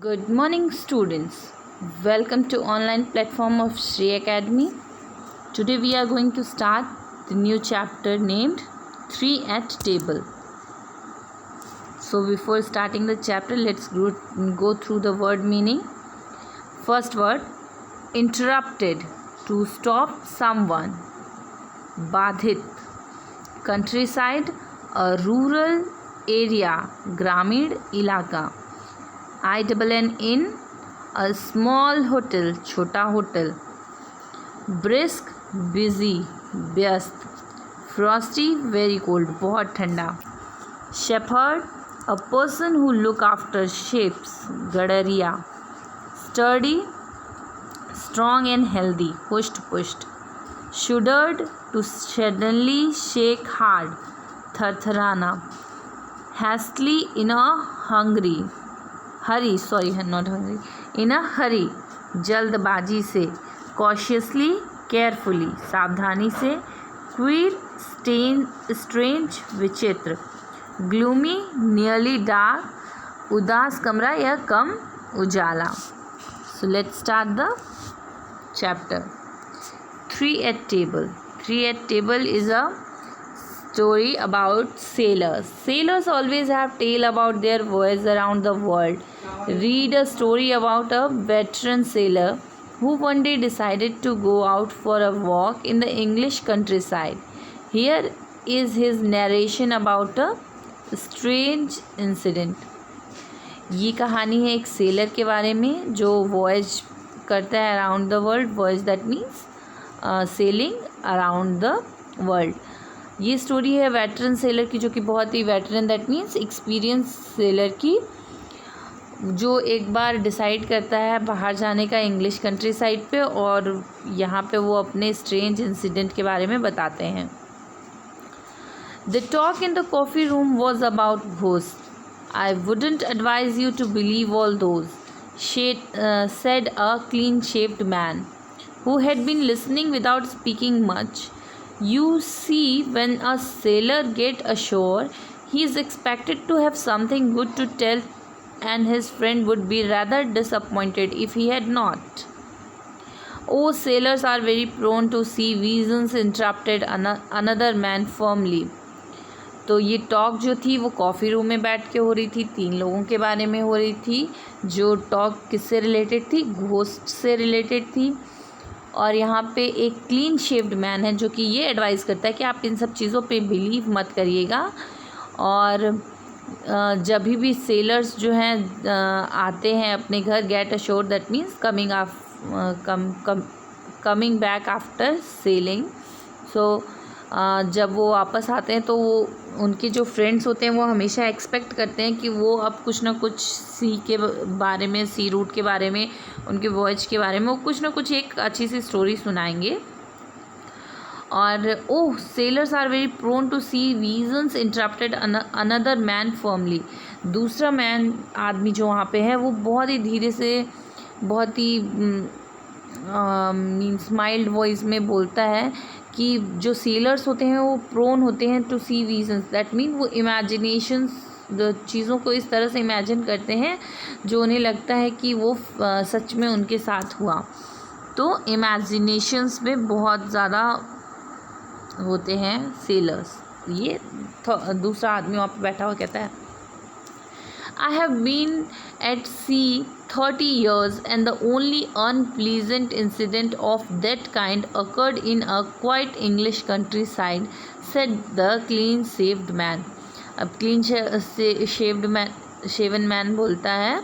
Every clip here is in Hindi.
Good morning, students. Welcome to online platform of Shri Academy. Today we are going to start the new chapter named 3 at Table. So before starting the chapter, let's go through the word meaning. First word, interrupted, to stop someone. Badhit, countryside, a rural area, ग्रामीण इलाका. INN in, a small hotel, छोटा होटल. Brisk, busy, व्यस्त. Frosty, very cold, बहुत ठंडा. Shepherd, a person who look after sheep, Gadariya. Sturdy, strong and healthy, पुष्ट. Shuddered, to suddenly shake hard, थरथराना. Hastily, in a hurry, जल्दबाजी से. Cautiously, carefully, सावधानी से. Queer, strange, विचित्र. Gloomy, nearly dark, उदास कमरा या कम उजाला. So let's start the chapter. 3 at Table. 3 at Table is a story about sailors. Sailors always have tale about their voyage around the world. Read a story about a veteran sailor who one day decided to go out for a walk in the English countryside. Here is his narration about a strange incident. ये कहानी है एक सेलर के बारे में जो वॉयज करता है around the world. Voyage that means sailing around the world. ये स्टोरी है वेटरन सेलर की, जो कि बहुत ही veteran that means experience sailor की, जो एक बार डिसाइड करता है बाहर जाने का इंग्लिश कंट्री साइड पे, और यहाँ पे वो अपने स्ट्रेंज इंसिडेंट के बारे में बताते हैं. The talk in the coffee room was about ghost. I wouldn't advise you to believe all those, said a clean-shaved man who had been listening without speaking much. You see, when a sailor gets ashore, he is expected to have something good to tell, and his friend would be rather disappointed if he had not. Oh, sailors are very prone to see visions, interrupted another man firmly. तो ये टॉक जो थी वो कॉफ़ी रूम में बैठ के हो रही थी. 3 लोगों के बारे में हो रही थी. जो टॉक किससे रिलेटेड थी? घोस्ट से रिलेटेड थी. और यहाँ पे एक क्लीन शेव्ड मैन है जो कि ये एडवाइस करता है कि आप इन सब चीज़ों पे बिलीव मत करिएगा. और जब भी सेलर्स जो हैं आते हैं अपने घर, get ashore that means coming back after sailing. So जब वो वापस आते हैं तो वो उनके जो फ्रेंड्स होते हैं वो हमेशा एक्सपेक्ट करते हैं कि वो अब कुछ ना कुछ सी के बारे में, सी रूट के बारे में, उनके वॉयज के बारे में वो कुछ ना कुछ एक अच्छी सी स्टोरी सुनाएंगे. और oh, sailors are very prone to see visions, interrupted another man firmly. दूसरा मैन आदमी जो वहाँ पे है वो बहुत ही धीरे से, बहुत ही मीन्स माइल्ड वॉइस में बोलता है कि जो सेलर्स होते हैं वो प्रोन होते हैं to see visions. That mean वो इमेजिनेशंस, चीज़ों को इस तरह से इमेजिन करते हैं जो उन्हें लगता है कि वो सच में उनके साथ हुआ. तो इमेजिनेशंस में बहुत ज़्यादा होते हैं सेलर्स. ये दूसरा आदमी वहाँ पे बैठा हुआ कहता है, I have been at sea 30 years and the only unpleasant incident of that kind occurred in a quiet English countryside, said the clean-shaved man. अब shaven man बोलता है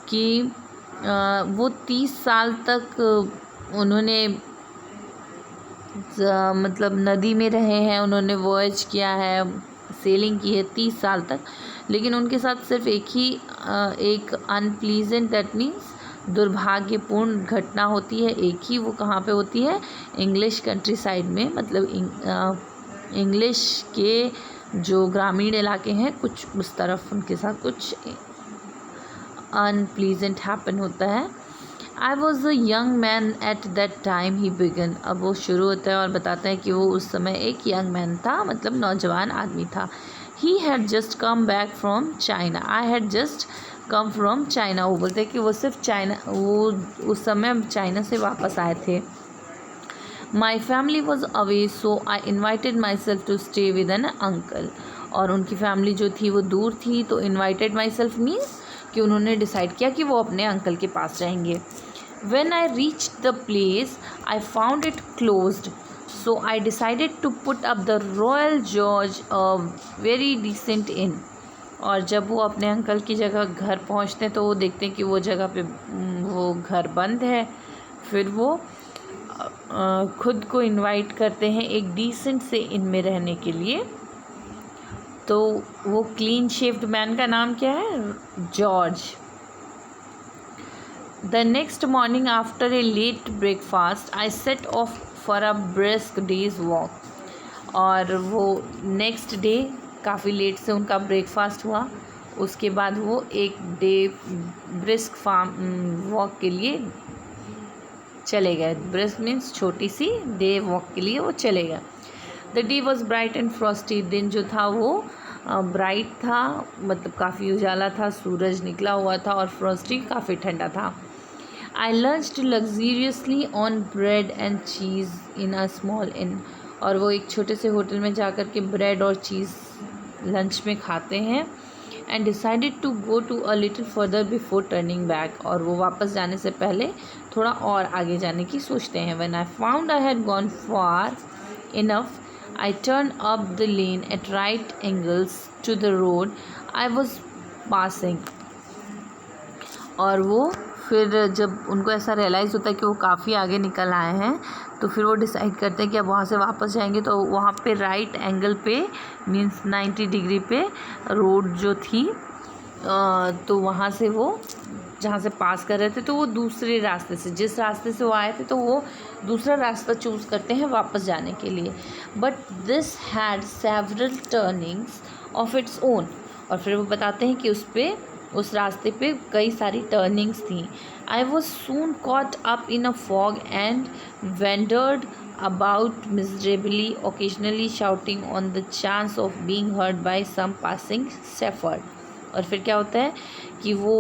कि वो 30 साल तक उन्होंने मतलब नदी में रहे हैं, उन्होंने वॉयज किया है, सेलिंग की है 30 साल तक, लेकिन उनके साथ सिर्फ एक अनप्लीजेंट दैट मीन्स दुर्भाग्यपूर्ण घटना होती है. एक ही, वो कहाँ पे होती है? इंग्लिश कंट्री साइड में, मतलब इंग्लिश के जो ग्रामीण इलाके हैं कुछ उस तरफ उनके साथ कुछ अनप्लीजेंट हैपन होता है. I was a young man at that time, he began. अब वो शुरू होता है और बताता है कि वो उस समय एक यंग मैन था, मतलब नौजवान आदमी था. He had just come back from China. I had just come from China. वो बोलते हैं कि वो सिर्फ चाइना, वो उस समय चाइना से वापस आए थे। My family was away so I invited my self to stay with an uncle. और उनकी फैमिली जो थी वो दूर थी, तो इन्वाइटेड माई सेल्फ मीन्स कि उन्होंने डिसाइड किया कि वो अपने अंकल के पास रहेंगे। When I reached the place, I found it closed, so I decided to put up the Royal George, a very decent inn. और जब वो अपने अंकल की जगह घर पहुंचते हैं तो वो देखते हैं कि वो जगह पे वो घर बंद है। फिर वो खुद को इनवाइट करते हैं एक डिसेंट से इन में रहने के लिए। तो वो क्लीन शेव्ड मैन का नाम क्या है? George. The next morning after a late breakfast, I set off for a brisk day's walk. और वो नेक्स्ट डे काफ़ी लेट से उनका ब्रेकफास्ट हुआ, उसके बाद वो एक डे ब्रिस्क वॉक के लिए चले गए। ब्रिस्क मीन्स छोटी सी डे वॉक के लिए वो चले गए। The day was bright and Frosty. दिन जो था वो ब्राइट था, मतलब काफ़ी उजाला था, सूरज निकला हुआ था, और फ्रॉस्टी काफ़ी ठंडा था। I lunched luxuriously on bread and cheese in a small inn. और वो एक छोटे से होटल में जा कर के ब्रेड और चीज़ लंच में खाते हैं। And decided to go to a little further before turning back. और वो वापस जाने से पहले थोड़ा और आगे जाने की सोचते हैं। When I found I had gone far enough, I turned up the lane at right angles to the road I was passing. और वो फिर जब उनको ऐसा रियलाइज़ होता है कि वो काफ़ी आगे निकल आए हैं, तो फिर वो डिसाइड करते हैं कि अब वहाँ से वापस जाएंगे। तो वहाँ पे राइट एंगल पे मीन्स 90 डिग्री पे रोड जो थी, तो वहाँ से वो जहाँ से पास कर रहे थे, तो वो दूसरे रास्ते से, जिस रास्ते से वो आए थे, तो वो दूसरा रास्ता चूज़ करते हैं वापस जाने के लिए। But this had several turnings of its own. और फिर वो बताते हैं कि उस रास्ते पे कई सारी टर्निंग्स थी। I was soon caught up in a fog and wandered about miserably, occasionally shouting on the chance of being heard by some passing shepherd. और फिर क्या होता है कि वो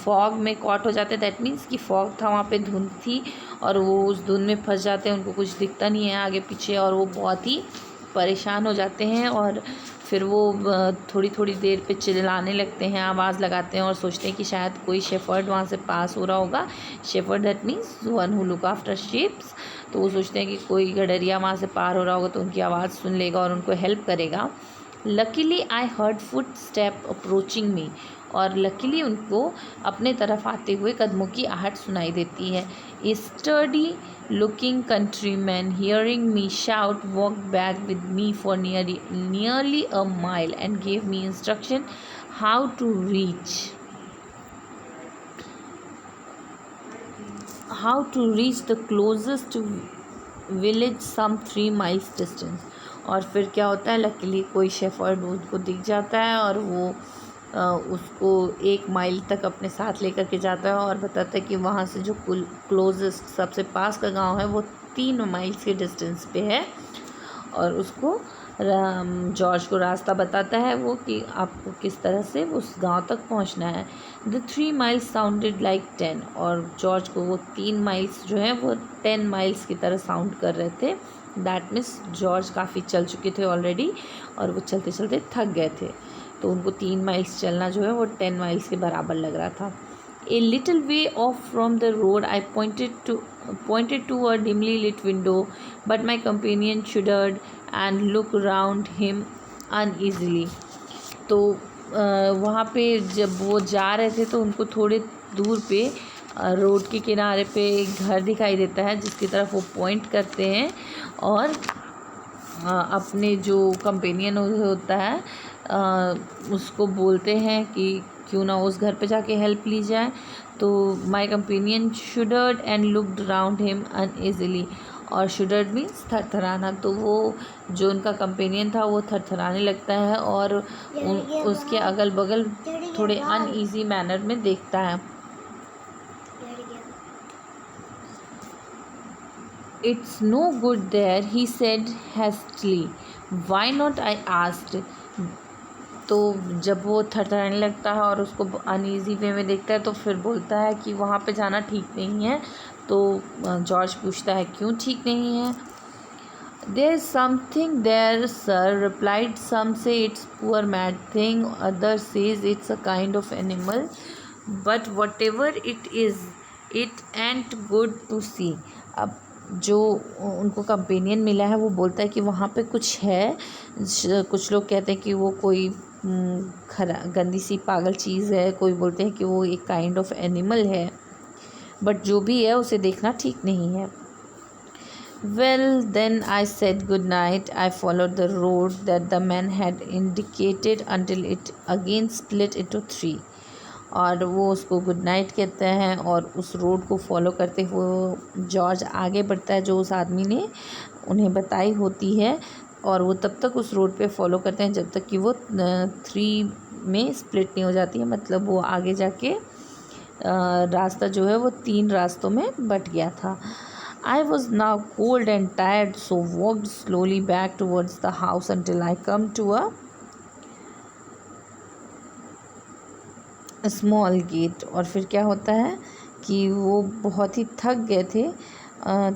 फॉग में कॉट हो जाते हैं। दैट मीन्स कि फॉग था, वहाँ पे धुंध थी, और वो उस धुंध में फंस जाते हैं, उनको कुछ दिखता नहीं है आगे पीछे, और वो बहुत ही परेशान हो जाते हैं। और फिर वो थोड़ी थोड़ी देर पे चिल्लाने लगते हैं, आवाज़ लगाते हैं, और सोचते हैं कि शायद कोई शेफर्ड वहाँ से पास हो रहा होगा। Shepherd that means one who look after sheeps. तो वो सोचते हैं कि कोई गडरिया वहाँ से पार हो रहा होगा, तो उनकी आवाज़ सुन लेगा और उनको हेल्प करेगा। Luckily I heard foot step approaching me. और लकीली उनको अपने तरफ आते हुए कदमों की आहट सुनाई देती है। A sturdy looking countryman hearing me shout walk back with me for nearly a mile and gave me instruction how to reach the closest village some 3 miles distance. और फिर क्या होता है, लकीली कोई शेफर्ड उसको दिख जाता है, और वो उसको 1 माइल तक अपने साथ लेकर के जाता है, और बताता है कि वहाँ से जो क्लोजेस्ट सबसे पास का गांव है वो 3 miles के डिस्टेंस पे है। और उसको जॉर्ज को रास्ता बताता है वो कि आपको किस तरह से उस गांव तक पहुंचना है। The 3 miles sounded like 10। और जॉर्ज को वो 3 miles जो है वो 10 miles की तरह साउंड कर रहे थे। दैट मीन्स जॉर्ज काफ़ी चल चुके थे ऑलरेडी, और वो चलते चलते थक गए थे, तो उनको 3 miles चलना जो है वो 10 miles के बराबर लग रहा था। A little way off from the road, I pointed to a dimly lit window, but my companion shuddered and looked round him uneasily. तो वहाँ पे जब वो जा रहे थे, तो उनको थोड़े दूर पे रोड के किनारे पे एक घर दिखाई देता है, जिसकी तरफ वो पॉइंट करते हैं, और अपने जो कंपेनियन होता है उसको बोलते हैं कि क्यों ना उस घर पे जाके हेल्प ली जाए। तो my companion shuddered and looked round him uneasily. और शुडर्ड मीन्स थरथराना। तो वो जो उनका कंपेनियन था वो थरथराने लगता है, और उसके अगल बगल थोड़े अनईजी मैनर में देखता है। It's no good there, he said hastily. Why not? I asked. तो जब वो थरथराने लगता है और उसको अनईजी वे में देखता है तो फिर बोलता है कि वहाँ पे जाना ठीक नहीं है। तो जॉर्ज पूछता है क्यों ठीक नहीं है। There is something there sir, replied some say it's poor mad thing, other says it's a kind of animal, but whatever it is it and good to see. अब जो उनको कंपेनियन मिला है वो बोलता है कि वहाँ पे कुछ है। कुछ लोग कहते हैं कि वो कोई गंदी सी पागल चीज़ है, कोई बोलते हैं कि वो एक काइंड ऑफ एनिमल है, बट जो भी है उसे देखना ठीक नहीं है। Well then I said good night, I followed the road that the man had indicated until it again split into 3। और वो उसको गुड नाइट कहते हैं और उस रोड को फॉलो करते हुए जॉर्ज आगे बढ़ता है जो उस आदमी ने उन्हें बताई होती है। और वो तब तक उस रोड पे फॉलो करते हैं जब तक कि वो 3 में स्प्लिट नहीं हो जाती है, मतलब वो आगे जाके रास्ता जो है वो 3 रास्तों में बट गया था। I was now cold and tired, so walked slowly back towards the house until I come to a small gate. और फिर क्या होता है कि वो बहुत ही थक गए थे,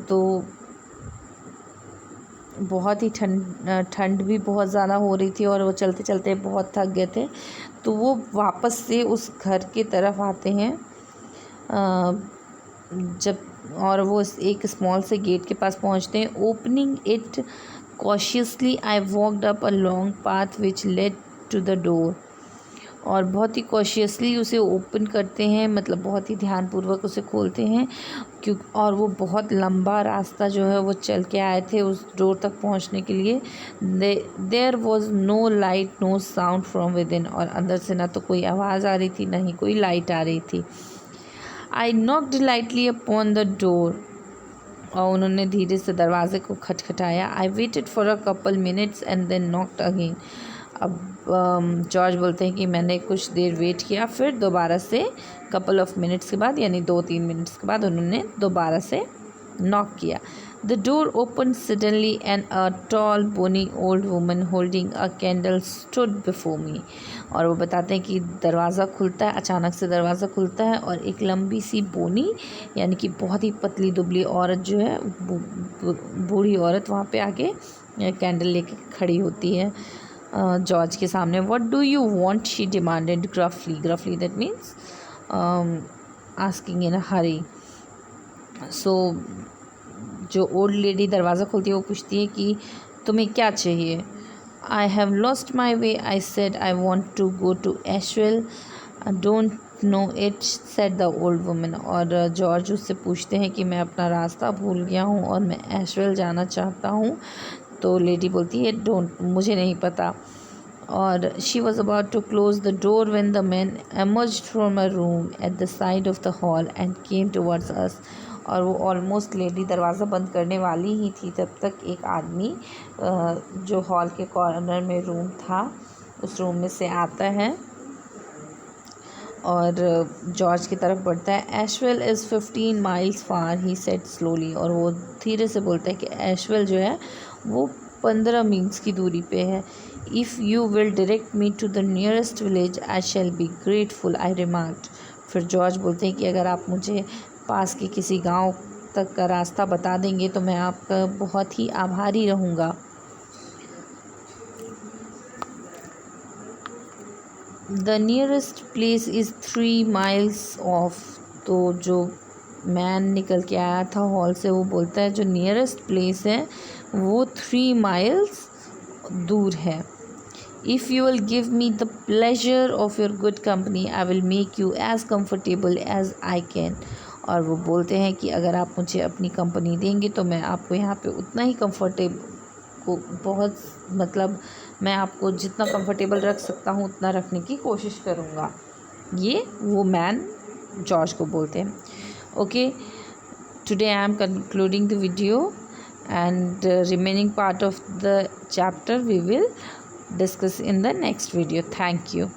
तो बहुत ही ठंड भी बहुत ज़्यादा हो रही थी और वो चलते चलते बहुत थक गए थे। तो वो वापस से उस घर की तरफ आते हैं जब, और वो एक स्मॉल से गेट के पास पहुंचते हैं। Opening it cautiously I walked up a long path which led to the door. और बहुत ही कॉशियसली उसे ओपन करते हैं, मतलब बहुत ही ध्यानपूर्वक उसे खोलते हैं और वो बहुत लंबा रास्ता जो है वो चल के आए थे उस डोर तक पहुंचने के लिए। There was no light no sound from within. और अंदर से ना तो कोई आवाज़ आ रही थी ना ही कोई लाइट आ रही थी। I knocked lightly upon the door. और उन्होंने धीरे से दरवाजे को खटखटाया। I waited for a couple minutes and then knocked again. अब जॉर्ज बोलते हैं कि मैंने कुछ देर वेट किया, फिर दोबारा से कपल ऑफ मिनट्स के बाद यानी 2-3 मिनट्स के बाद उन्होंने दोबारा से नॉक किया। The door open suddenly and a tall bony old woman holding a candle stood before me. और वो बताते हैं कि दरवाज़ा खुलता है, अचानक से दरवाज़ा खुलता है और एक लंबी सी बोनी यानी कि बहुत ही पतली दुबली औरत जो है, बूढ़ी औरत वहाँ पे आके कैंडल लेके खड़ी होती है जॉर्ज के सामने। What do you want, she demanded gruffly. Gruffly that means asking in a hurry. So जो ओल्ड लेडी दरवाज़ा खोलती है वो पूछती है कि तुम्हें क्या चाहिए। I have lost my way, I said I want to go to Ashwell, don't know it, said the old woman. और जॉर्ज उससे पूछते हैं कि मैं अपना रास्ता भूल गया हूँ और मैं एशवेल जाना चाहता हूँ। तो लेडी बोलती है डोंट, मुझे नहीं पता। और she was about to close the door when the man emerged from a room at the side of the hall and came towards us. और वो ऑलमोस्ट लेडी दरवाज़ा बंद करने वाली ही थी तब तक एक आदमी जो हॉल के कॉर्नर में रूम था उस रूम में से आता है और जॉर्ज की तरफ बढ़ता है। Ashwell is 15 miles far, he said slowly. और वो धीरे से बोलता है कि एशवेल जो है वो 15 मील्स की दूरी पे है। If you will direct me to the nearest village I shall be grateful, I remarked. फिर जॉर्ज बोलते हैं कि अगर आप मुझे पास के किसी गांव तक का रास्ता बता देंगे तो मैं आपका बहुत ही आभारी रहूँगा। The nearest place is 3 miles of. तो जो मैन निकल के आया था हॉल से वो बोलता है जो नियरेस्ट प्लेस है वो 3 माइल्स दूर है। If you will give me the pleasure of your good company I will make you as comfortable as I can. और वो बोलते हैं कि अगर आप मुझे अपनी कंपनी देंगे तो मैं आपको यहाँ पे उतना ही मैं आपको जितना कंफर्टेबल रख सकता हूँ उतना रखने की कोशिश करूँगा। ये वो मैन जॉर्ज को बोलते हैं। Okay, today I am concluding the video and remaining part of the chapter we will discuss in the next video. Thank you.